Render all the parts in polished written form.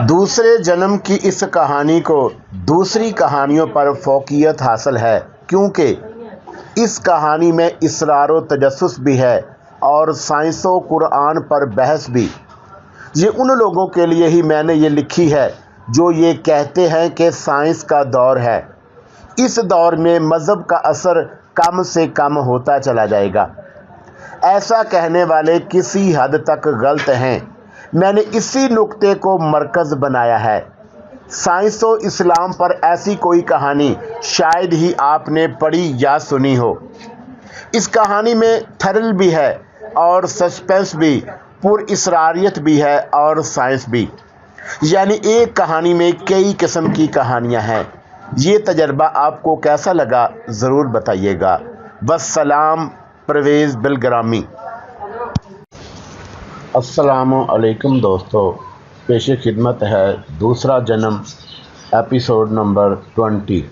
دوسرے جنم کی اس کہانی کو دوسری کہانیوں پر فوقیت حاصل ہے، کیونکہ اس کہانی میں اصرار و تجسس بھی ہے اور سائنس و قرآن پر بحث بھی۔ یہ ان لوگوں کے لیے ہی میں نے یہ لکھی ہے جو یہ کہتے ہیں کہ سائنس کا دور ہے۔ اس دور میں مذہب کا اثر کم سے کم ہوتا چلا جائے گا۔ ایسا کہنے والے کسی حد تک غلط ہیں۔ میں نے اسی نقطے کو مرکز بنایا ہے۔ سائنس و اسلام پر ایسی کوئی کہانی شاید ہی آپ نے پڑھی یا سنی ہو۔ اس کہانی میں تھرل بھی ہے اور سسپینس بھی، پر اسراریت بھی ہے اور سائنس بھی، یعنی ایک کہانی میں کئی قسم کی کہانیاں ہیں۔ یہ تجربہ آپ کو کیسا لگا ضرور بتائیے گا۔ والسلام، پرویز بالگرامی۔ السلام علیکم دوستو، پیش خدمت ہے دوسرا جنم ایپیسوڈ نمبر 20۔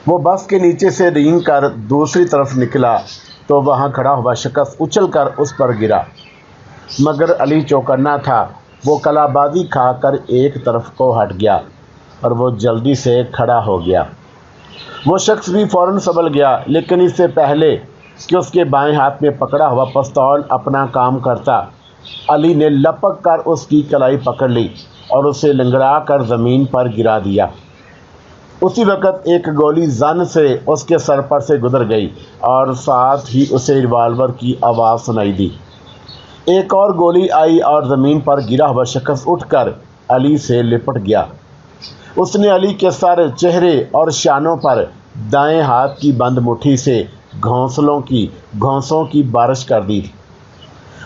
وہ بس کے نیچے سے رینگ کر دوسری طرف نکلا تو وہاں کھڑا ہوا شخص اچھل کر اس پر گرا، مگر علی چوکنا تھا۔ وہ کلا بازی کھا کر ایک طرف کو ہٹ گیا اور وہ جلدی سے کھڑا ہو گیا۔ وہ شخص بھی فوراً سنبھل گیا، لیکن اس سے پہلے کہ اس کے بائیں ہاتھ میں پکڑا ہوا پستول اپنا کام کرتا، علی نے لپک کر اس کی کلائی پکڑ لی اور اسے لنگڑا کر زمین پر گرا دیا۔ اسی وقت ایک گولی زن سے اس کے سر پر سے گزر گئی اور ساتھ ہی اسے ریوالور کی آواز سنائی دی۔ ایک اور گولی آئی اور زمین پر گرا ہوا شخص اٹھ کر علی سے لپٹ گیا۔ اس نے علی کے سر، چہرے اور شانوں پر دائیں ہاتھ کی بند مٹھی سے گھونسوں کی بارش کر دی۔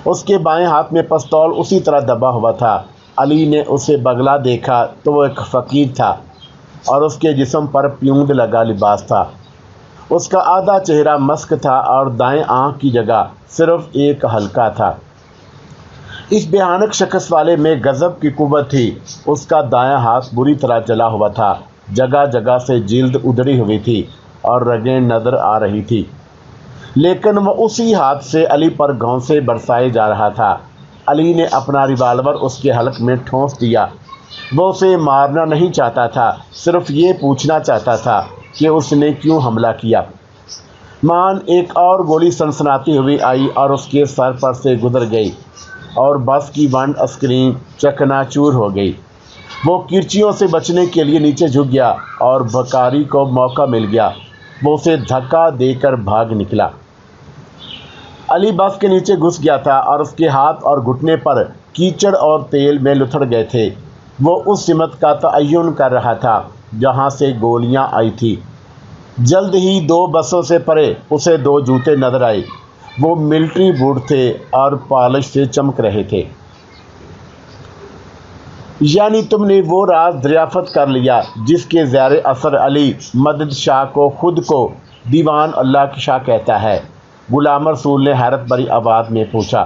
اس کے بائیں ہاتھ میں پستول اسی طرح دبا ہوا تھا۔ علی نے اسے بغلا دیکھا تو وہ ایک فقیر تھا اور اس کے جسم پر پیوند لگا لباس تھا۔ اس کا آدھا چہرہ مسک تھا اور دائیں آنکھ کی جگہ صرف ایک حلقہ تھا۔ اس بھیانک شخص والے میں غضب کی قوت تھی۔ اس کا دایاں ہاتھ بری طرح جلا ہوا تھا، جگہ جگہ سے جلد ادھڑی ہوئی تھی اور رگیں نظر آ رہی تھی، لیکن وہ اسی ہاتھ سے علی پر گھونسے برسائے جا رہا تھا۔ علی نے اپنا ریوالور اس کے حلق میں ٹھونس دیا۔ وہ اسے مارنا نہیں چاہتا تھا، صرف یہ پوچھنا چاہتا تھا کہ اس نے کیوں حملہ کیا۔ ایک اور گولی سنسناتی ہوئی آئی اور اس کے سر پر سے گزر گئی اور بس کی ونڈ اسکرین چکنا چور ہو گئی۔ وہ کرچیوں سے بچنے کے لیے نیچے جھک گیا اور بھکاری کو موقع مل گیا۔ وہ اسے دھکا دے کر بھاگ نکلا۔ علی بس کے نیچے گھس گیا تھا اور اس کے ہاتھ اور گھٹنے پر کیچڑ اور تیل میں لتھڑ گئے تھے۔ وہ اس سمت کا تعین کر رہا تھا جہاں سے گولیاں آئی تھی۔ جلد ہی 2 بسوں سے پرے اسے 2 جوتے نظر آئے۔ وہ ملٹری بوٹ تھے اور پالش سے چمک رہے تھے۔ یعنی تم نے وہ راز دریافت کر لیا جس کے زیر اثر علی مدد شاہ کو خود کو دیوان اللہ شاہ کہتا ہے؟ غلام رسول نے حیرت بھری آواز میں پوچھا۔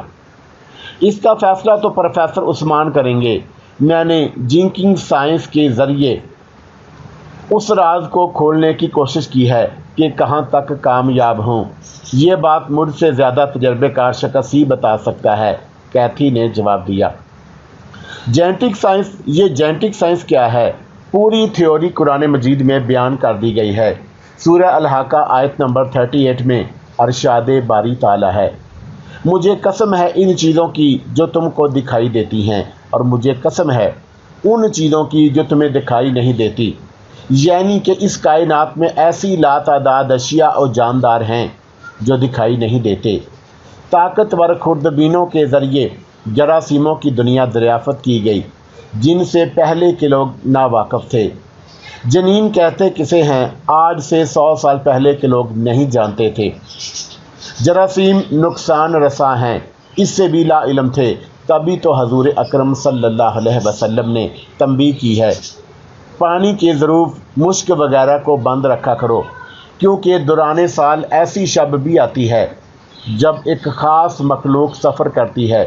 اس کا فیصلہ تو پروفیسر عثمان کریں گے۔ میں نے جنکنگ سائنس کے ذریعے اس راز کو کھولنے کی کوشش کی ہے کہ کہاں تک کامیاب ہوں۔ یہ بات مجھ سے زیادہ تجربے کار شخص ہی بتا سکتا ہے، کیتھی نے جواب دیا۔ Genetic science? یہ جینٹک سائنس کیا ہے؟ پوری تھیوری قرآن مجید میں بیان کر دی گئی ہے۔ سورہ الحاقہ آیت نمبر 38 میں ارشاد باری تعالیٰ ہے، مجھے قسم ہے ان چیزوں کی جو تم کو دکھائی دیتی ہیں، اور مجھے قسم ہے ان چیزوں کی جو تمہیں دکھائی نہیں دیتی، یعنی کہ اس کائنات میں ایسی لاتعداد اشیاء اور جاندار ہیں جو دکھائی نہیں دیتے۔ طاقتور خوردبینوں کے ذریعے جراثیموں کی دنیا دریافت کی گئی جن سے پہلے کے لوگ ناواقف تھے۔ جنین کہتے کسے ہیں آج سے 100 سال پہلے کے لوگ نہیں جانتے تھے۔ جراثیم نقصان رساں ہیں، اس سے بھی لا علم تھے، تبھی تو حضور اکرم صلی اللہ علیہ وسلم نے تنبیہ کی ہے، پانی کے ظروف، مشک وغیرہ کو بند رکھا کرو، کیونکہ دوران سال ایسی شب بھی آتی ہے جب ایک خاص مخلوق سفر کرتی ہے۔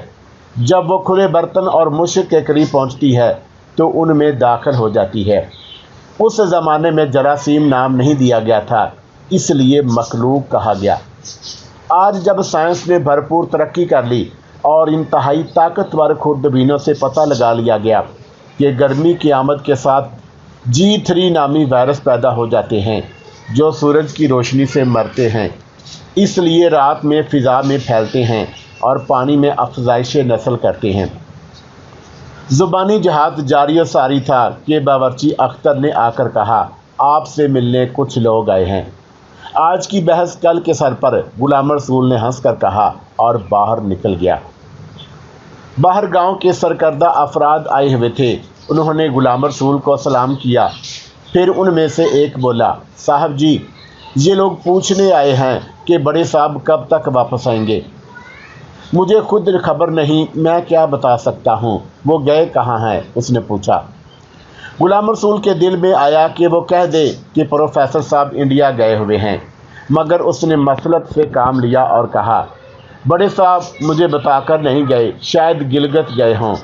جب وہ کھلے برتن اور مشک کے قریب پہنچتی ہے تو ان میں داخل ہو جاتی ہے۔ اس زمانے میں جراثیم نام نہیں دیا گیا تھا، اس لیے مخلوق کہا گیا۔ آج جب سائنس نے بھرپور ترقی کر لی اور انتہائی طاقتور خوردبینوں سے پتہ لگا لیا گیا کہ گرمی کی آمد کے ساتھ G3 نامی وائرس پیدا ہو جاتے ہیں جو سورج کی روشنی سے مرتے ہیں، اس لیے رات میں فضا میں پھیلتے ہیں اور پانی میں افزائش نسل کرتے ہیں۔ زبانی جہاد جاری و ساری تھا کہ باورچی اختر نے آ کر کہا، آپ سے ملنے کچھ لوگ آئے ہیں۔ آج کی بحث کل کے سر پر، غلام رسول نے ہنس کر کہا اور باہر نکل گیا۔ باہر گاؤں کے سرکردہ افراد آئے ہوئے تھے۔ انہوں نے غلام رسول کو سلام کیا۔ پھر ان میں سے ایک بولا، صاحب جی، یہ لوگ پوچھنے آئے ہیں کہ بڑے صاحب کب تک واپس آئیں گے؟ مجھے خود خبر نہیں، میں کیا بتا سکتا ہوں، وہ گئے کہاں ہیں؟ اس نے پوچھا۔ غلام رسول کے دل میں آیا کہ وہ کہہ دے کہ پروفیسر صاحب انڈیا گئے ہوئے ہیں، مگر اس نے مسلط سے کام لیا اور کہا، بڑے صاحب مجھے بتا کر نہیں گئے، شاید گلگت گئے ہوں،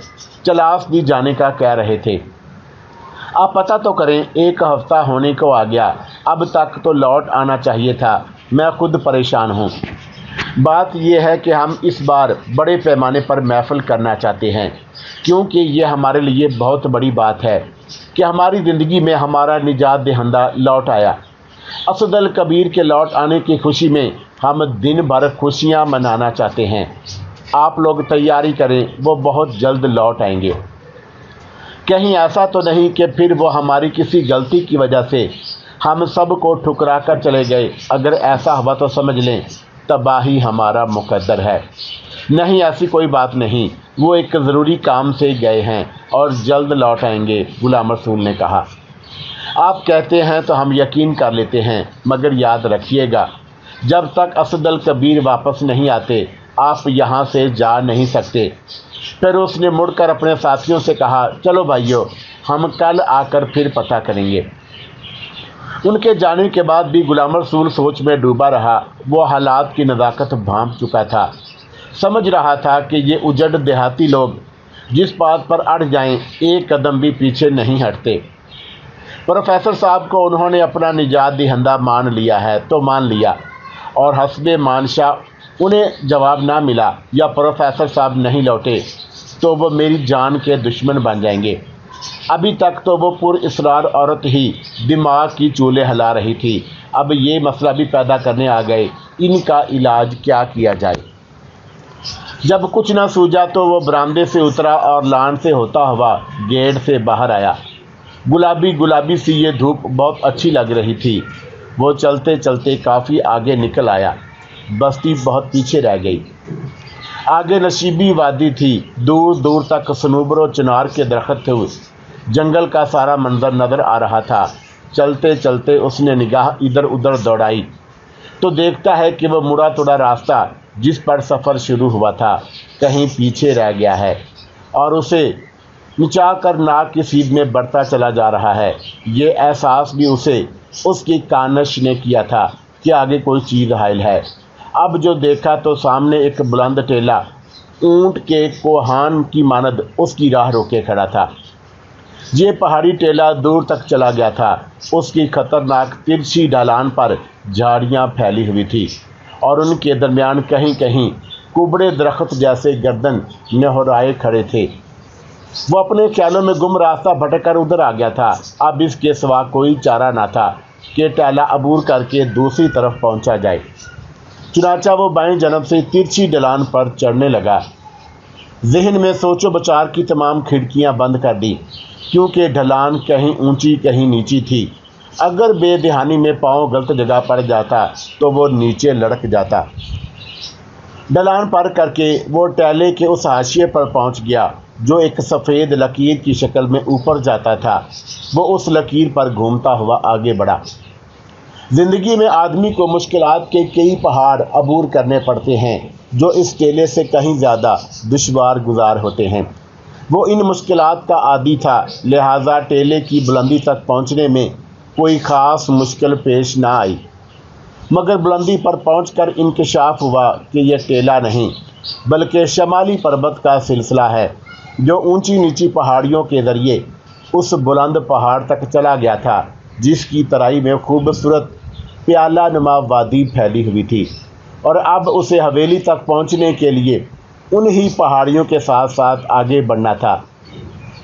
چلاس بھی جانے کا کہہ رہے تھے۔ آپ پتہ تو کریں، ایک ہفتہ ہونے کو آ گیا، اب تک تو لوٹ آنا چاہیے تھا، میں خود پریشان ہوں۔ بات یہ ہے کہ ہم اس بار بڑے پیمانے پر محفل کرنا چاہتے ہیں، کیونکہ یہ ہمارے لیے بہت بڑی بات ہے کہ ہماری زندگی میں ہمارا نجات دہندہ لوٹ آیا۔ اسد الکبیر کے لوٹ آنے کی خوشی میں ہم دن بھر خوشیاں منانا چاہتے ہیں۔ آپ لوگ تیاری کریں، وہ بہت جلد لوٹ آئیں گے۔ کہیں ایسا تو نہیں کہ پھر وہ ہماری کسی غلطی کی وجہ سے ہم سب کو ٹھکرا کر چلے گئے؟ اگر ایسا ہوا تو سمجھ لیں تباہی ہمارا مقدر ہے۔ نہیں، ایسی کوئی بات نہیں، وہ ایک ضروری کام سے گئے ہیں اور جلد لوٹ آئیں گے، غلام رسول نے کہا۔ آپ کہتے ہیں تو ہم یقین کر لیتے ہیں، مگر یاد رکھیے گا، جب تک اسد الکبیر واپس نہیں آتے آپ یہاں سے جا نہیں سکتے۔ پھر اس نے مڑ کر اپنے ساتھیوں سے کہا، چلو بھائیو، ہم کل آ کر پھر پتہ کریں گے۔ ان کے جانے کے بعد بھی غلام رسول سوچ میں ڈوبا رہا۔ وہ حالات کی نزاکت بھانپ چکا تھا، سمجھ رہا تھا کہ یہ اجڑ دیہاتی لوگ جس بات پر اڑ جائیں ایک قدم بھی پیچھے نہیں ہٹتے۔ پروفیسر صاحب کو انہوں نے اپنا نجات دہندہ مان لیا ہے تو مان لیا، اور حسب منشا انہیں جواب نہ ملا یا پروفیسر صاحب نہیں لوٹے تو وہ میری جان کے دشمن بن جائیں گے۔ ابھی تک تو وہ پر اصرار عورت ہی دماغ کی چولیں ہلا رہی تھی، اب یہ مسئلہ بھی پیدا کرنے آ گئے، ان کا علاج کیا کیا جائے؟ جب کچھ نہ سوجا تو وہ برآمدے سے اترا اور لان سے ہوتا ہوا گیٹ سے باہر آیا۔ گلابی گلابی سی یہ دھوپ بہت اچھی لگ رہی تھی۔ وہ چلتے چلتے کافی آگے نکل آیا۔ بستی بہت پیچھے رہ گئی۔ آگے نشیبی وادی تھی، دور دور تک صنوبر و چنار کے درخت تھے، جنگل کا سارا منظر نظر آ رہا تھا۔ چلتے چلتے اس نے نگاہ ادھر ادھر دوڑائی تو دیکھتا ہے کہ وہ مڑا توڑا راستہ جس پر سفر شروع ہوا تھا کہیں پیچھے رہ گیا ہے، اور اسے نچا کر ناک کی سیدھ میں بڑھتا چلا جا رہا ہے۔ یہ احساس بھی اسے اس کی کانش نے کیا تھا کہ آگے کوئی چیز حائل ہے۔ اب جو دیکھا تو سامنے ایک بلند ٹیلہ اونٹ کے کوہان کی مانند اس کی راہ روکے کھڑا تھا۔ یہ پہاڑی ٹیلہ دور تک چلا گیا تھا۔ اس کی خطرناک ترچھی ڈھلان پر جھاڑیاں پھیلی ہوئی تھی اور ان کے درمیان کہیں کہیں کبڑے درخت جیسے گردن نہرائے کھڑے تھے۔ وہ اپنے خیالوں میں گم راستہ بھٹک کر ادھر آ گیا تھا۔ اب اس کے سوا کوئی چارہ نہ تھا کہ ٹیلہ عبور کر کے دوسری طرف پہنچا جائے۔ چنانچہ وہ بائیں جانب سے ترچھی ڈھلان پر چڑھنے لگا۔ ذہن میں سوچ و بچار کی تمام کھڑکیاں بند کر دی، کیونکہ ڈھلان کہیں اونچی کہیں نیچی تھی۔ اگر بے دہانی میں پاؤں غلط جگہ پڑ جاتا تو وہ نیچے لڑک جاتا۔ ڈھلان پر کر کے وہ ٹیلے کے اس حاشیے پر پہنچ گیا جو ایک سفید لکیر کی شکل میں اوپر جاتا تھا۔ وہ اس لکیر پر گھومتا ہوا آگے بڑھا۔ زندگی میں آدمی کو مشکلات کے کئی پہاڑ عبور کرنے پڑتے ہیں جو اس ٹیلے سے کہیں زیادہ دشوار گزار ہوتے ہیں۔ وہ ان مشکلات کا عادی تھا، لہٰذا ٹیلے کی بلندی تک پہنچنے میں کوئی خاص مشکل پیش نہ آئی، مگر بلندی پر پہنچ کر انکشاف ہوا کہ یہ ٹیلہ نہیں بلکہ شمالی پربت کا سلسلہ ہے جو اونچی نیچی پہاڑیوں کے ذریعے اس بلند پہاڑ تک چلا گیا تھا جس کی ترائی میں خوبصورت پیالہ نما وادی پھیلی ہوئی تھی، اور اب اسے حویلی تک پہنچنے کے لیے انہی پہاڑیوں کے ساتھ ساتھ آگے بڑھنا تھا۔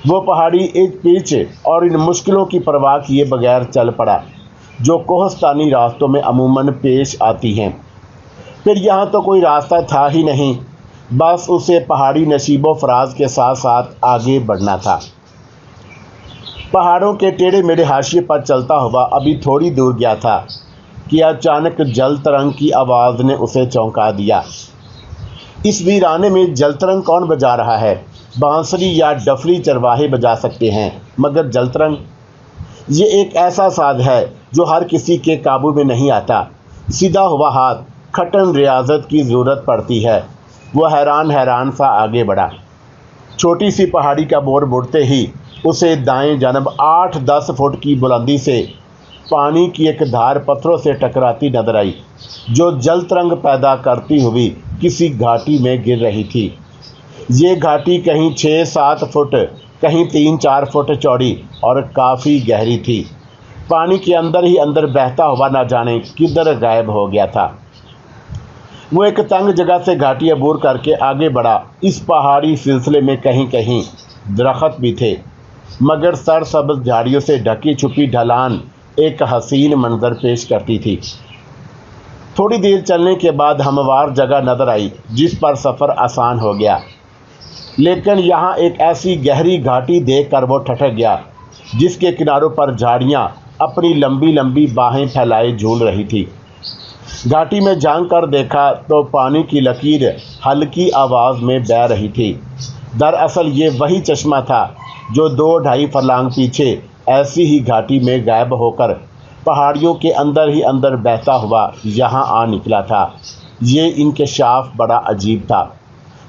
وہ پہاڑی ایک پیچ اور ان مشکلوں کی پرواہ کیے بغیر چل پڑا جو کوہستانی راستوں میں عموماً پیش آتی ہیں۔ پھر یہاں تو کوئی راستہ تھا ہی نہیں، بس اسے پہاڑی نشیب و فراز کے ساتھ ساتھ آگے بڑھنا تھا۔ پہاڑوں کے ٹیڑھے میڑھے حاشیے پر چلتا ہوا ابھی تھوڑی دور گیا تھا کہ اچانک جل ترنگ کی آواز نے اسے چونکا دیا۔ اس ویرانے میں جل ترنگ کون بجا رہا ہے؟ بانسری یا ڈفلی چرواہے بجا سکتے ہیں، مگر جل ترنگ؟ یہ ایک ایسا ساز ہے جو ہر کسی کے قابو میں نہیں آتا۔ سیدھا ہوا ہاتھ کھٹن ریاضت کی ضرورت پڑتی ہے۔ وہ حیران سا آگے بڑھا۔ چھوٹی سی پہاڑی کا موڑ مڑتے ہی اسے دائیں جانب 8-10 فٹ کی بلندی سے پانی کی ایک دھار پتھروں سے ٹکراتی نظر آئی جو جل ترنگ پیدا کرتی ہوئی کسی گھاٹی میں گر رہی تھی۔ یہ گھاٹی کہیں 6-7 فٹ، کہیں 3-4 فٹ چوڑی اور کافی گہری تھی۔ پانی کے اندر ہی اندر بہتا ہوا نہ جانے کدھر غائب ہو گیا تھا۔ وہ ایک تنگ جگہ سے گھاٹی عبور کر کے آگے بڑھا۔ اس پہاڑی سلسلے میں کہیں کہیں درخت بھی تھے، مگر سرسبز جھاڑیوں سے ڈھکی چھپی ڈھلان ایک حسین منظر پیش کرتی تھی۔ تھوڑی دیر چلنے کے بعد ہموار جگہ نظر آئی جس پر سفر آسان ہو گیا، لیکن یہاں ایک ایسی گہری گھاٹی دیکھ کر وہ ٹھٹک گیا جس کے کناروں پر جھاڑیاں اپنی لمبی لمبی باہیں پھیلائے جھول رہی تھی۔ گھاٹی میں جھانک کر دیکھا تو پانی کی لکیر ہلکی آواز میں بہہ رہی تھی۔ دراصل یہ وہی چشمہ تھا جو 2-2.5 فرلانگ پیچھے ایسی ہی گھاٹی میں غائب ہو کر پہاڑیوں کے اندر ہی اندر بہتا ہوا یہاں آ نکلا تھا۔ یہ انکشاف بڑا عجیب تھا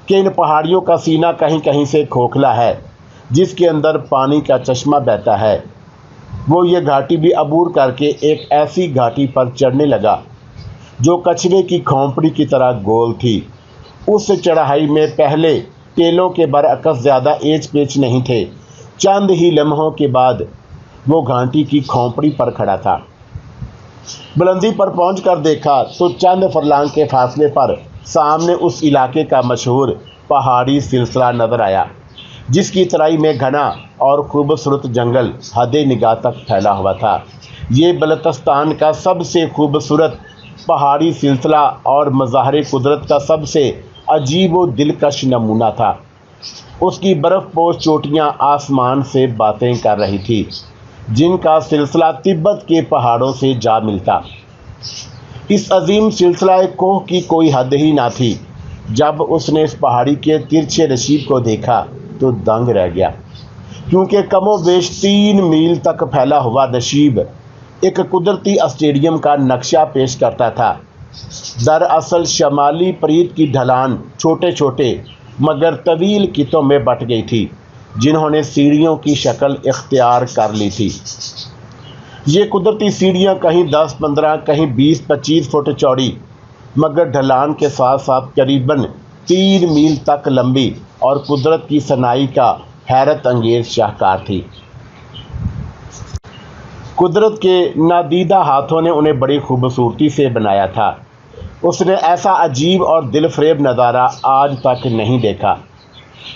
کہ ان پہاڑیوں کا سینہ کہیں کہیں سے کھوکھلا ہے جس کے اندر پانی کا چشمہ بہتا ہے۔ وہ یہ گھاٹی بھی عبور کر کے ایک ایسی گھاٹی پر چڑھنے لگا جو کچھوے کی کھوپڑی کی طرح گول تھی۔ اس چڑھائی میں پہلے ٹیلوں کے برعکس زیادہ ایچ پیچ نہیں تھے۔ چند ہی لمحوں کے بعد وہ گھاٹی کی کھوپڑی پر کھڑا تھا۔ بلندی پر پہنچ کر دیکھا تو چند فرلانگ کے فاصلے پر سامنے اس علاقے کا مشہور پہاڑی سلسلہ نظر آیا جس کی ترائی میں گھنا اور خوبصورت جنگل حد نگاہ تک پھیلا ہوا تھا۔ یہ بلتستان کا سب سے خوبصورت پہاڑی سلسلہ اور مظاہر قدرت کا سب سے عجیب و دلکش نمونہ تھا۔ اس کی برف پوش چوٹیاں آسمان سے باتیں کر رہی تھی جن کا سلسلہ تبت کے پہاڑوں سے جا ملتا۔ اس عظیم سلسلہ کوہ کی کوئی حد ہی نہ تھی۔ جب اس نے اس پہاڑی کے ترچھے نشیب کو دیکھا تو دنگ رہ گیا، کیونکہ کم و بیش 3 میل تک پھیلا ہوا نشیب ایک قدرتی اسٹیڈیم کا نقشہ پیش کرتا تھا۔ دراصل شمالی پریت کی ڈھلان چھوٹے چھوٹے مگر طویل کتوں میں بٹ گئی تھی جنہوں نے سیڑھیوں کی شکل اختیار کر لی تھی۔ یہ قدرتی سیڑھیاں کہیں 10-15 کہیں 20-25 فٹ چوڑی مگر ڈھلان کے ساتھ ساتھ قریباً 3 میل تک لمبی اور قدرت کی صناعی کا حیرت انگیز شاہکار تھی۔ قدرت کے نادیدہ ہاتھوں نے انہیں بڑی خوبصورتی سے بنایا تھا۔ اس نے ایسا عجیب اور دل فریب نظارہ آج تک نہیں دیکھا۔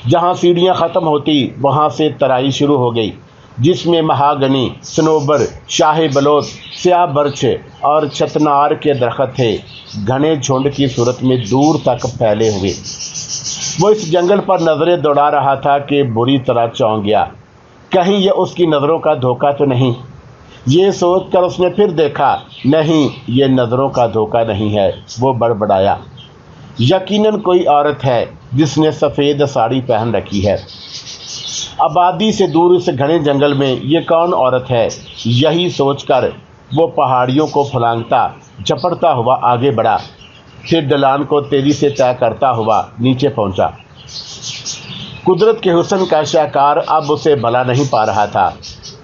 جہاں سیڑھیاں ختم ہوتی وہاں سے ترائی شروع ہو گئی جس میں مہاگنی، صنوبر، شاہ بلوط، سیاہ برچھ اور چھتنار کے درخت تھے، گھنے جھنڈ کی صورت میں دور تک پھیلے ہوئے۔ وہ اس جنگل پر نظریں دوڑا رہا تھا کہ بری طرح چونک گیا۔ کہیں یہ اس کی نظروں کا دھوکہ تو نہیں؟ یہ سوچ کر اس نے پھر دیکھا، نہیں، یہ نظروں کا دھوکہ نہیں ہے۔ وہ بڑبڑایا، یقیناً کوئی عورت ہے جس نے سفید ساڑی پہن رکھی ہے۔ آبادی سے دور اس گھنے جنگل میں یہ کون عورت ہے؟ یہی سوچ کر وہ پہاڑیوں کو پھلانگتا جھپٹتا ہوا آگے بڑھا، پھر ڈھلان کو تیزی سے طے کرتا ہوا نیچے پہنچا۔ قدرت کے حسن کا شاہکار اب اسے بھلا نہیں پا رہا تھا۔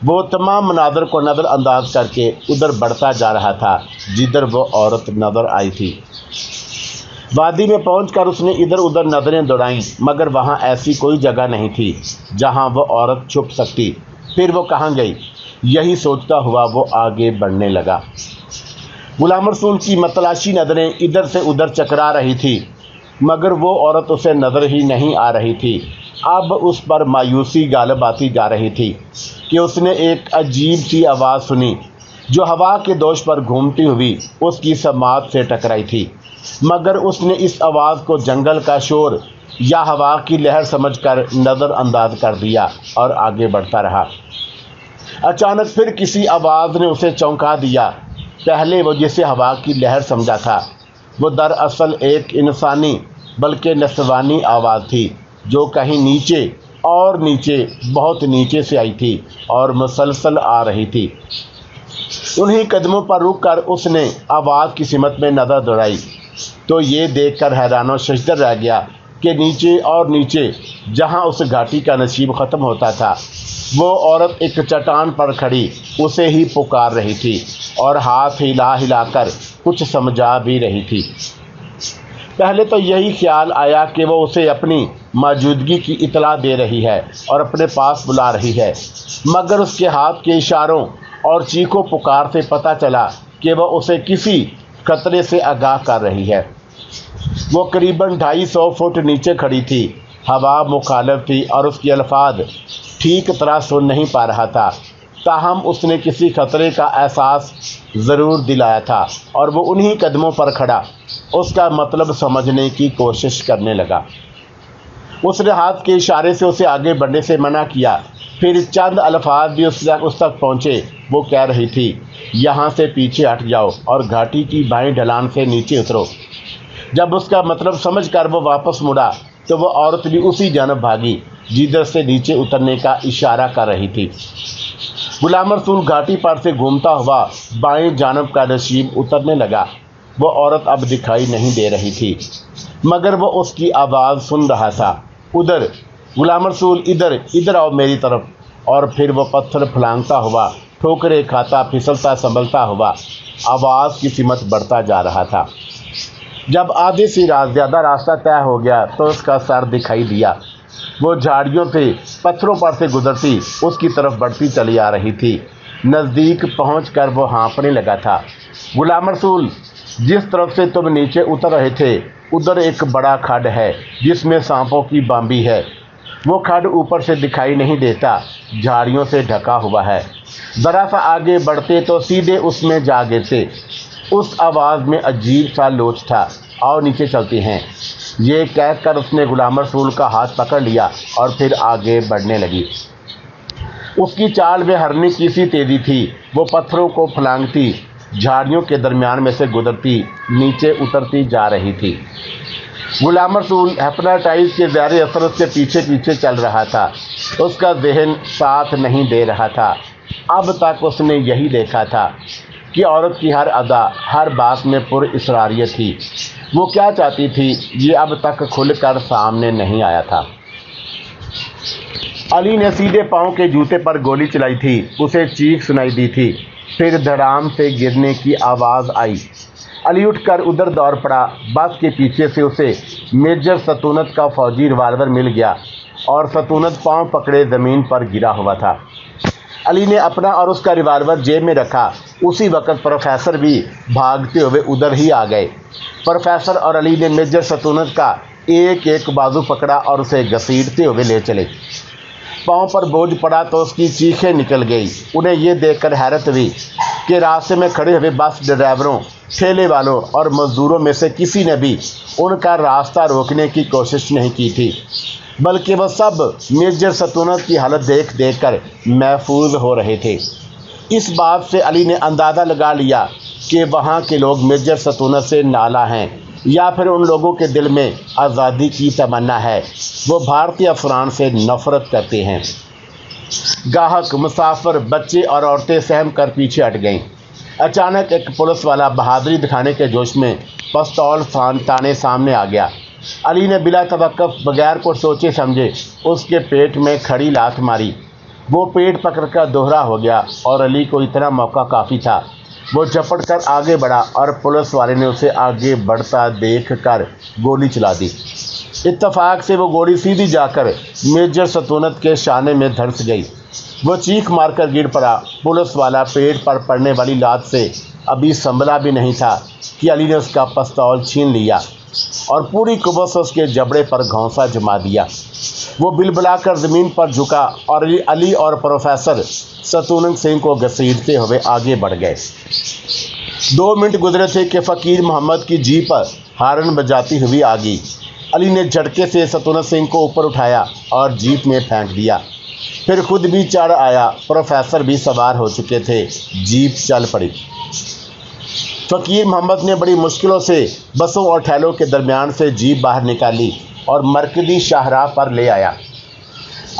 وہ تمام مناظر کو نظر انداز کر کے ادھر بڑھتا جا رہا تھا جدھر وہ عورت نظر آئی تھی۔ وادی میں پہنچ کر اس نے ادھر ادھر نظریں دوڑائیں مگر وہاں ایسی کوئی جگہ نہیں تھی جہاں وہ عورت چھپ سکتی۔ پھر وہ کہاں گئی؟ یہی سوچتا ہوا وہ آگے بڑھنے لگا۔ غلام رسول کی متلاشی نظریں ادھر سے ادھر چکرا رہی تھی۔ مگر وہ عورت اسے نظر ہی نہیں آ رہی تھی۔ اب اس پر مایوسی غالب آتی جا رہی تھی کہ اس نے ایک عجیب سی آواز سنی جو ہوا کے دوش پر گھومتی ہوئی اس کی سماعت سے ٹکرائی تھی، مگر اس نے اس آواز کو جنگل کا شور یا ہوا کی لہر سمجھ کر نظر انداز کر دیا اور آگے بڑھتا رہا۔ اچانک پھر کسی آواز نے اسے چونکا دیا۔ پہلے وہ جسے ہوا کی لہر سمجھا تھا وہ دراصل ایک انسانی بلکہ نسوانی آواز تھی جو کہیں نیچے اور نیچے، بہت نیچے سے آئی تھی اور مسلسل آ رہی تھی۔ انہی قدموں پر رک کر اس نے آواز کی سمت میں نظر دوڑائی تو یہ دیکھ کر حیران و ششدر رہ گیا کہ نیچے اور نیچے جہاں اس گھاٹی کا نشیب ختم ہوتا تھا وہ عورت ایک چٹان پر کھڑی اسے ہی پکار رہی تھی اور ہاتھ ہلا ہلا کر کچھ سمجھا بھی رہی تھی۔ پہلے تو یہی خیال آیا کہ وہ اسے اپنی موجودگی کی اطلاع دے رہی ہے اور اپنے پاس بلا رہی ہے، مگر اس کے ہاتھ کے اشاروں اور چیخو پکار سے پتہ چلا کہ وہ اسے کسی خطرے سے آگاہ کر رہی ہے۔ وہ قریباً 250 فٹ نیچے کھڑی تھی، ہوا مخالف تھی اور اس کے الفاظ ٹھیک طرح سن نہیں پا رہا تھا، تاہم اس نے کسی خطرے کا احساس ضرور دلایا تھا اور وہ انہی قدموں پر کھڑا اس کا مطلب سمجھنے کی کوشش کرنے لگا۔ اس نے ہاتھ کے اشارے سے اسے آگے بڑھنے سے منع کیا، پھر چند الفاظ بھی اس تک پہنچے۔ وہ کہہ رہی تھی، یہاں سے پیچھے ہٹ جاؤ اور گھاٹی کی بائیں ڈھلان سے نیچے اترو۔ جب اس کا مطلب سمجھ کر وہ واپس مڑا تو وہ عورت بھی اسی جانب بھاگی جدھر سے نیچے اترنے کا اشارہ کر رہی تھی۔ غلام رسول گھاٹی پر سے گھومتا ہوا بائیں جانب کا نشیب اترنے لگا۔ وہ عورت اب دکھائی نہیں دے رہی تھی مگر وہ اس کی آواز سن رہا تھا، ادھر غلام رسول، ادھر آؤ میری طرف۔ اور پھر وہ پتھر پھلانگتا ہوا، ٹھوکریں کھاتا، پھسلتا سنبھلتا ہوا آواز کی سمت بڑھتا جا رہا تھا۔ جب آدھے سے زیادہ راستہ طے ہو گیا تو اس کا سر دکھائی دیا۔ وہ جھاڑیوں پہ پتھروں پر سے گزرتی اس کی طرف بڑھتی چلی آ رہی تھی۔ نزدیک پہنچ کر وہ ہانپنے لگا تھا۔ غلام رسول، جس طرف سے تم نیچے اتر رہے تھے ادھر ایک بڑا کھڈ ہے جس میں سانپوں کی بامبی ہے۔ وہ کھڈ اوپر سے دکھائی نہیں دیتا، جھاڑیوں سے ڈھکا ہوا ہے۔ ذرا سا آگے بڑھتے تو سیدھے اس میں جا گرتے۔ اس آواز میں عجیب سا لوچ تھا، آؤ نیچے چلتے ہیں۔ یہ کہہ کر اس نے غلام رسول کا ہاتھ پکڑ لیا اور پھر آگے بڑھنے لگی۔ اس کی چال میں ہرنی کی سی تیزی تھی۔ وہ پتھروں کو پھلانگتی جھاڑیوں کے درمیان میں سے گزرتی نیچے اترتی جا رہی تھی۔ غلام رسول ہیپناٹائز کے زہر اثر اس کے پیچھے پیچھے چل رہا تھا۔ اس کا ذہن ساتھ نہیں دے رہا تھا۔ اب تک اس نے یہی دیکھا تھا کہ عورت کی ہر ادا، ہر بات میں پر اسراریت تھی۔ وہ کیا چاہتی تھی یہ اب تک کھل کر سامنے نہیں آیا تھا۔ علی نے سیدھے پاؤں کے جوتے پر گولی چلائی تھی، اسے چیخ سنائی دی تھی، پھر دھڑام سے گرنے کی آواز آئی۔ علی اٹھ کر ادھر دوڑ پڑا۔ بس کے پیچھے سے اسے میجر ستونت کا فوجی ریوالور مل گیا اور ستونت پاؤں پکڑے زمین پر گرا ہوا تھا۔ علی نے اپنا اور اس کا ریوالور جیب میں رکھا۔ اسی وقت پروفیسر بھی بھاگتے ہوئے ادھر ہی آ گئے۔ پروفیسر اور علی نے میجر ستونت کا ایک ایک بازو پکڑا اور اسے گھسیٹتے ہوئے لے چلے۔ پاؤں پر بوجھ پڑا تو اس کی چیخیں نکل گئی۔ انہیں یہ دیکھ کر حیرت ہوئی کہ راستے میں کھڑے ہوئے بس ڈرائیوروں، ٹھیلے والوں اور مزدوروں میں سے کسی نے بھی ان کا راستہ روکنے کی کوشش نہیں کی تھی، بلکہ وہ سب میجر ستونت کی حالت دیکھ دیکھ کر محفوظ ہو رہے تھے۔ اس بات سے علی نے اندازہ لگا لیا کہ وہاں کے لوگ میجر ستونت سے نالاں ہیں یا پھر ان لوگوں کے دل میں آزادی کی تمنا ہے۔ وہ بھارتی افسران سے نفرت کرتے ہیں۔ گاہک، مسافر، بچے اور عورتیں سہم کر پیچھے ہٹ گئیں۔ اچانک ایک پولیس والا بہادری دکھانے کے جوش میں پستول تانے سامنے آ گیا۔ علی نے بلا توقف بغیر کچھ سوچے سمجھے اس کے پیٹ میں کھڑی لات ماری۔ وہ پیٹ پکڑ کر دوہرا ہو گیا اور علی کو اتنا موقع کافی تھا۔ وہ جھپٹ کر آگے بڑھا اور پولیس والے نے اسے آگے بڑھتا دیکھ کر گولی چلا دی۔ اتفاق سے وہ گولی سیدھی جا کر میجر ستونت کے شانے میں دھنس گئی۔ وہ چیخ مار کر گر پڑا۔ پولیس والا پیٹ پر پڑنے والی لات سے ابھی سنبھلا بھی نہیں تھا کہ علی نے اس کا پستول چھین لیا اور پوری قوت سے اس کے جبڑے پر گھونسا جما دیا۔ وہ بلبلا کر زمین پر جھکا اور علی اور پروفیسر ستونت سنگھ کو گھسیٹتے ہوئے آگے بڑھ گئے۔ 2 منٹ گزرے تھے کہ فقیر محمد کی جیپ ہارن بجاتی ہوئی آ گئی۔ علی نے جھٹکے سے ستونت سنگھ کو اوپر اٹھایا اور جیپ میں پھینک دیا، پھر خود بھی چڑھ آیا۔ پروفیسر بھی سوار ہو چکے تھے، جیپ چل پڑی۔ فقیر محمد نے بڑی مشکلوں سے بسوں اور ٹھیلوں کے درمیان سے جیپ باہر نکالی اور مرکزی شاہراہ پر لے آیا۔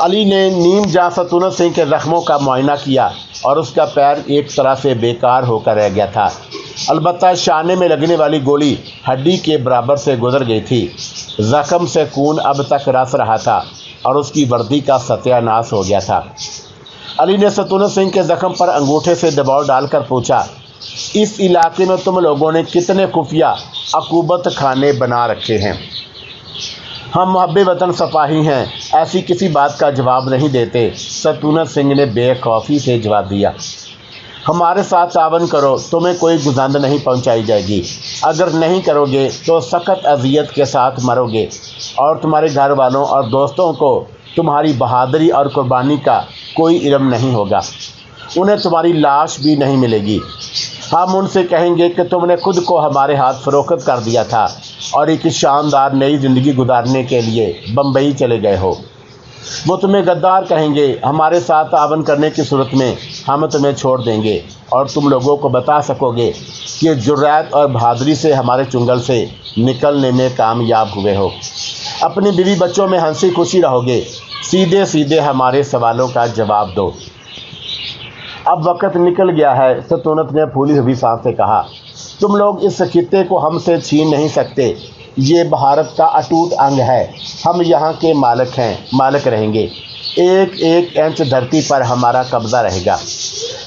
علی نے نیم جاں ستونت سنگھ کے زخموں کا معائنہ کیا اور اس کا پیر ایک طرح سے بیکار ہو کر رہ گیا تھا، البتہ شانے میں لگنے والی گولی ہڈی کے برابر سے گزر گئی تھی۔ زخم سے خون اب تک رس رہا تھا اور اس کی وردی کا ستیہ ناش ہو گیا تھا۔ علی نے ستونت سنگھ کے زخم پر انگوٹھے سے دباؤ ڈال کر پوچھا، اس علاقے میں تم لوگوں نے کتنے خفیہ عقوبت خانے بنا رکھے ہیں؟ ہم محب وطن سپاہی ہیں، ایسی کسی بات کا جواب نہیں دیتے۔ ستونت سنگھ نے بے خوفی سے جواب دیا۔ ہمارے ساتھ تعاون کرو، تمہیں کوئی گزند نہیں پہنچائی جائے گی۔ اگر نہیں کرو گے تو سخت اذیت کے ساتھ مرو گے اور تمہارے گھر والوں اور دوستوں کو تمہاری بہادری اور قربانی کا کوئی علم نہیں ہوگا، انہیں تمہاری لاش بھی نہیں ملے گی۔ ہم ان سے کہیں گے کہ تم نے خود کو ہمارے ہاتھ فروخت کر دیا تھا اور ایک شاندار نئی زندگی گزارنے کے لیے بمبئی چلے گئے ہو۔ وہ تمہیں غدار کہیں گے۔ ہمارے ساتھ تعاون کرنے کی صورت میں ہم تمہیں چھوڑ دیں گے اور تم لوگوں کو بتا سکو گے کہ جرأت اور بہادری سے ہمارے چنگل سے نکلنے میں کامیاب ہوئے ہو۔ اپنی بیوی بچوں میں ہنسی خوشی رہو گے۔ سیدھے سیدھے ہمارے سوالوں کا جواب دو۔ اب وقت نکل گیا ہے، ستونت نے پھولی ہوئی سانس سے کہا۔ تم لوگ اس خطے کو ہم سے چھین نہیں سکتے، یہ بھارت کا اٹوٹ انگ ہے۔ ہم یہاں کے مالک ہیں، مالک رہیں گے۔ ایک ایک انچ دھرتی پر ہمارا قبضہ رہے گا۔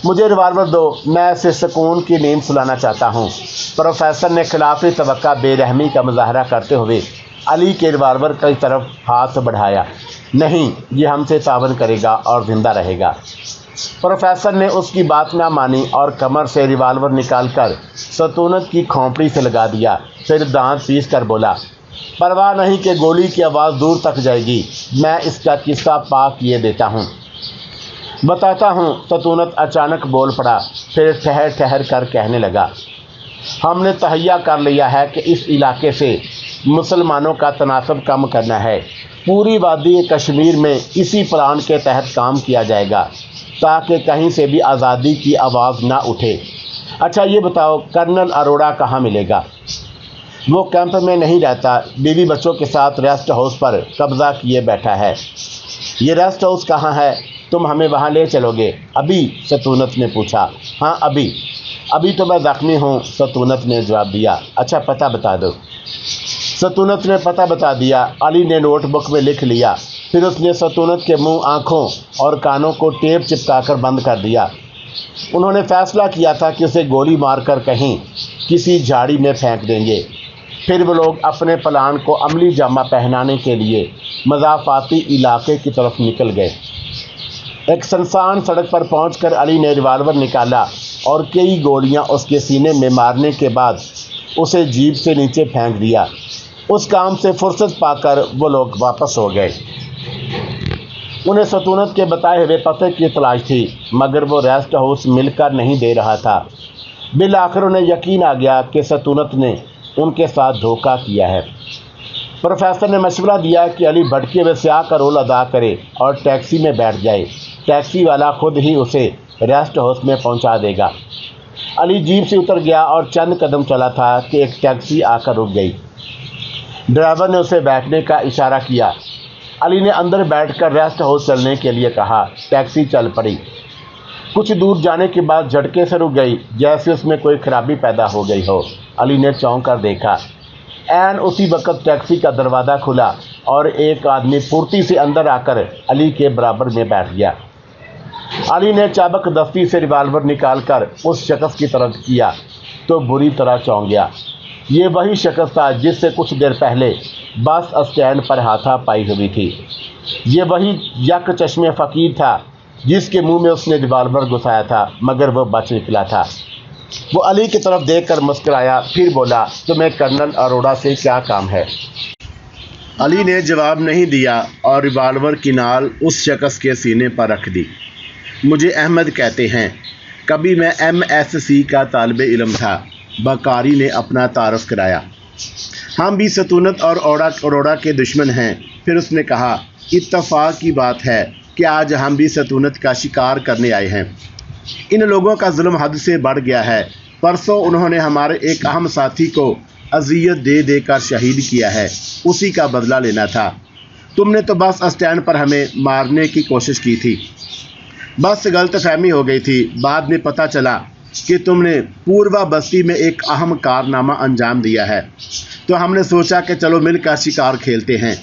مجھے ریوالور دو، میں اسے سکون کی نیند سلانا چاہتا ہوں۔ پروفیسر نے خلاف توقع بے رحمی کا مظاہرہ کرتے ہوئے علی کے ریوالور کی طرف ہاتھ بڑھایا۔ نہیں، یہ ہم سے تعاون کرے گا اور زندہ رہے گا۔ پروفیسر نے اس کی بات نہ مانی اور کمر سے ریوالور نکال کر ستونت کی کھوپڑی سے لگا دیا، پھر دانت پیس کر بولا، پرواہ نہیں کہ گولی کی آواز دور تک جائے گی، میں اس کا قصہ پاک کیے دیتا ہوں، بتاتا ہوں۔ ستونت اچانک بول پڑا، پھر ٹھہر ٹھہر کر کہنے لگا، ہم نے تہیہ کر لیا ہے کہ اس علاقے سے مسلمانوں کا تناسب کم کرنا ہے۔ پوری وادی کشمیر میں اسی پلان کے تحت کام کیا جائے گا تاکہ کہیں سے بھی آزادی کی آواز نہ اٹھے۔ اچھا یہ بتاؤ، کرنل اروڑا کہاں ملے گا؟ وہ کیمپ میں نہیں رہتا، بیوی بچوں کے ساتھ ریسٹ ہاؤس پر قبضہ کیے بیٹھا ہے۔ یہ ریسٹ ہاؤس کہاں ہے؟ تم ہمیں وہاں لے چلو گے؟ ابھی؟ ستونت نے پوچھا۔ ہاں ابھی تو میں زخمی ہوں، ستونت نے جواب دیا۔ اچھا پتہ بتا دو۔ ستونت نے پتہ بتا دیا۔ علی نے نوٹ بک میں لکھ لیا، پھر اس نے ستونت کے منہ، آنکھوں اور کانوں کو ٹیپ چپکا کر بند کر دیا۔ انہوں نے فیصلہ کیا تھا کہ اسے گولی مار کر کہیں کسی جھاڑی میں پھینک دیں گے۔ پھر وہ لوگ اپنے پلان کو عملی جامہ پہنانے کے لیے مضافاتی علاقے کی طرف نکل گئے۔ ایک سنسان سڑک پر پہنچ کر علی نے ریوالور نکالا اور کئی گولیاں اس کے سینے میں مارنے کے بعد اسے جیپ سے نیچے پھینک دیا۔ اس کام سے فرصت پا کر وہ لوگ واپس ہو گئے۔ انہیں ستونت کے بتائے ہوئے پتے کی تلاش تھی، مگر وہ ریسٹ ہاؤس مل کر نہیں دے رہا تھا۔ بالآخر انہیں یقین آ گیا کہ ستونت نے ان کے ساتھ دھوکہ کیا ہے۔ پروفیسر نے مشورہ دیا کہ علی بھٹکے ہوئے سیاہ کا رول ادا کرے اور ٹیکسی میں بیٹھ جائے، ٹیکسی والا خود ہی اسے ریسٹ ہاؤس میں پہنچا دے گا۔ علی جیپ سے اتر گیا اور چند قدم چلا تھا کہ ایک ٹیکسی آ کر رک گئی۔ ڈرائیور نے اسے بیٹھنے کا اشارہ کیا۔ علی نے اندر بیٹھ کر ریسٹ ہاؤس چلنے کے لیے کہا۔ ٹیکسی چل پڑی۔ کچھ دور جانے کے بعد جھٹکے سے رک گئی، جیسے اس میں کوئی خرابی پیدا ہو گئی ہو۔ علی نے چونک کر دیکھا۔ عین اسی وقت ٹیکسی کا دروازہ کھلا اور ایک آدمی پھرتی سے اندر آ کر علی کے برابر میں بیٹھ گیا۔ علی نے چابک دستی سے ریوالور نکال کر اس شخص کی طرف کیا تو بری طرح چونک گیا۔ یہ وہی شخص تھا جس سے کچھ دیر پہلے بس اسٹینڈ پر ہاتھا پائی ہوئی تھی۔ یہ وہی یک چشم فقیر تھا جس کے منہ میں اس نے ریوالور گھسایا تھا، مگر وہ بچ نکلا تھا۔ وہ علی کی طرف دیکھ کر مسکرایا، پھر بولا، تمہیں کرنل اروڑا سے کیا کام ہے؟ علی نے جواب نہیں دیا اور ریوالور کی نال اس شخص کے سینے پر رکھ دی۔ مجھے احمد کہتے ہیں، کبھی میں MSc کا طالب علم تھا، بکاری نے اپنا تعارف کرایا۔ ہم بھی ستونت اور اروڑا کے دشمن ہیں۔ پھر اس نے کہا، اتفاق کی بات ہے کہ آج ہم بھی ستونت کا شکار کرنے آئے ہیں۔ ان لوگوں کا ظلم حد سے بڑھ گیا ہے۔ پرسوں انہوں نے ہمارے ایک اہم ساتھی کو اذیت دے دے کر شہید کیا ہے، اسی کا بدلہ لینا تھا۔ تم نے تو بس اسٹینڈ پر ہمیں مارنے کی کوشش کی تھی۔ بس غلط فہمی ہو گئی تھی۔ بعد میں پتہ چلا کہ تم نے پوروا بستی میں ایک اہم کارنامہ انجام دیا ہے، تو ہم نے سوچا کہ چلو مل کر شکار کھیلتے ہیں۔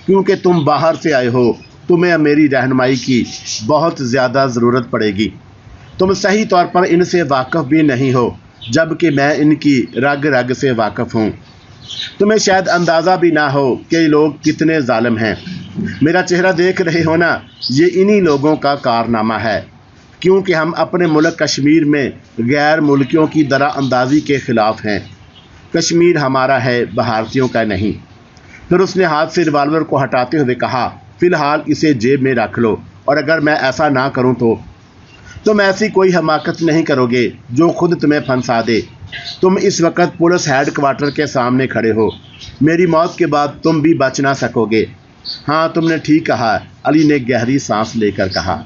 کیونکہ تم باہر سے آئے ہو، تمہیں میری رہنمائی کی بہت زیادہ ضرورت پڑے گی۔ تم صحیح طور پر ان سے واقف بھی نہیں ہو، جبکہ میں ان کی رگ رگ سے واقف ہوں۔ تمہیں شاید اندازہ بھی نہ ہو کہ یہ لوگ کتنے ظالم ہیں۔ میرا چہرہ دیکھ رہے ہو نا، یہ انہی لوگوں کا کارنامہ ہے، کیونکہ ہم اپنے ملک کشمیر میں غیر ملکیوں کی درا اندازی کے خلاف ہیں۔ کشمیر ہمارا ہے، بھارتیوں کا نہیں۔ پھر اس نے ہاتھ سے ریوالور کو ہٹاتے ہوئے کہا، فی الحال اسے جیب میں رکھ لو، اور اگر میں ایسا نہ کروں تو تم ایسی کوئی حماقت نہیں کرو گے جو خود تمہیں پھنسا دے۔ تم اس وقت پولیس ہیڈ کوارٹر کے سامنے کھڑے ہو۔ میری موت کے بعد تم بھی بچ نہ سکو گے۔ ہاں تم نے ٹھیک کہا، علی نے گہری سانس لے کر کہا۔